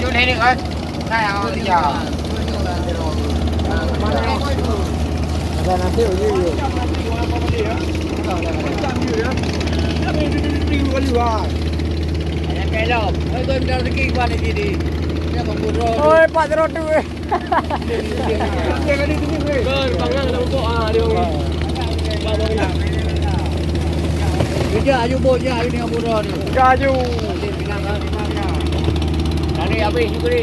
vô đây được rồi. Đây à, bây giờ. Là nanti uji. Kelop, oi kau minta rezeki kau ni sini. Dia mengurus. Oi, Pak Rotu. Dia kali tu ni. Ber, bangang dah untuk dia. Kerja ayu bot je ayu dengan buruh ni. Kaju. Hari habis juga ni.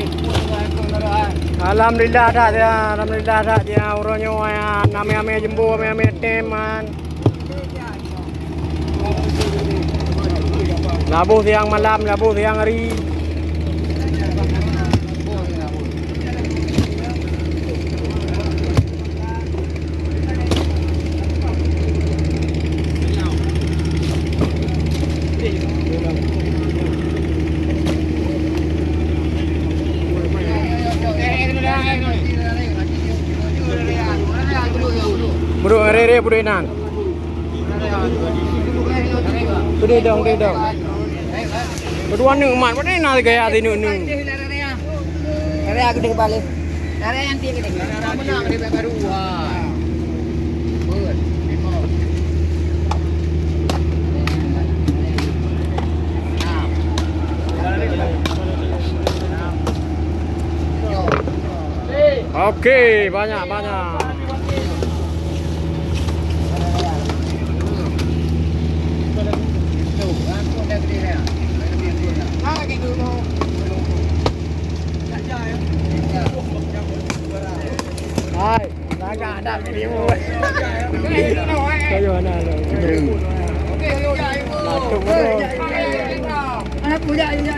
Alhamdulillah dah dia uronyo ya ame jembu ame teman. Labuh siang malam, labuh siang hari. Buru rere buru nang. Buru dong. Berdua ni umat mana nak gaya di nu. Area aku dek balik. Area yang tinggi ni. Menang di baru. Ber. Okey, banyak. Hai, naga ada ni mu. Kayo na lo. Anak punya aja.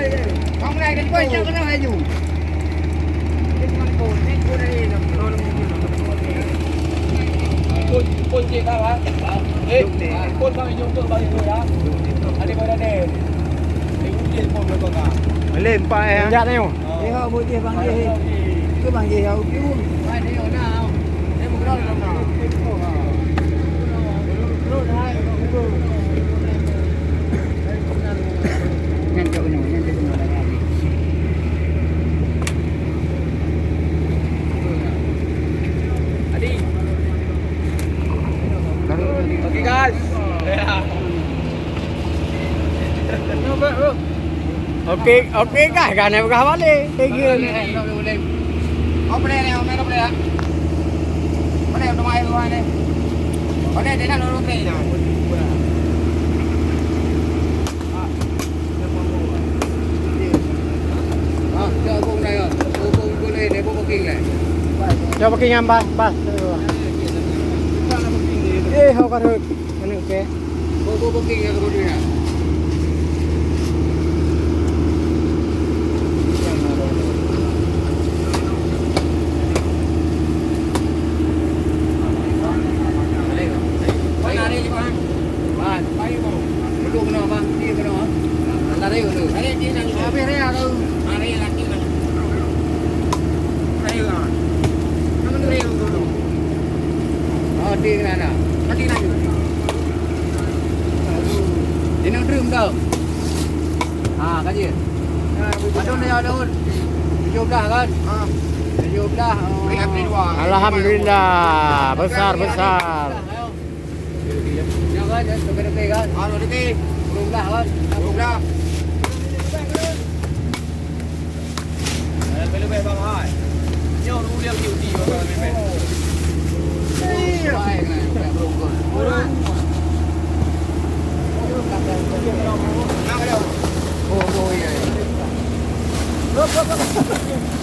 Kamu lagi kau jangan kena ayu. Pun cik kau ah. Pun kau jumpa bagi tu ya. Ada kau dah deh. Ujian pun belum kau. Lên pa em. Dạ đây. Đi hao bữa kia bằng gì? Cứ bằng gì hao cứu. Ai đi ở nào? Em một cái đó là nào? Nhanh cho cái nhỏ là ra đi. Đi. Okay guys. Okey kan naik ke balik. Tiga. Apa ni? Mana yang rumah luar ni? Mana dia nak lorong ni? Ah, cho bông này rồi. Bông này để bông booking này. Cho pakai ngambas, bas. Hau kan huk. Mana ke? Bông booking yang kemudian ni. Đi cái này nè, nó đi này. Đi nó trừ đâu? À cái gì? Ở đâu này đâu? Chụp dah kan? Chụp dah. Alhamdulillah, besar. Jangan kan, dekat kan? Anu dekat. Chụp dah kan? Chụp dah. Boleh bang hai. Nyo lu lihat beauty bang bebe. Baik nah, berungkul. Oh iya.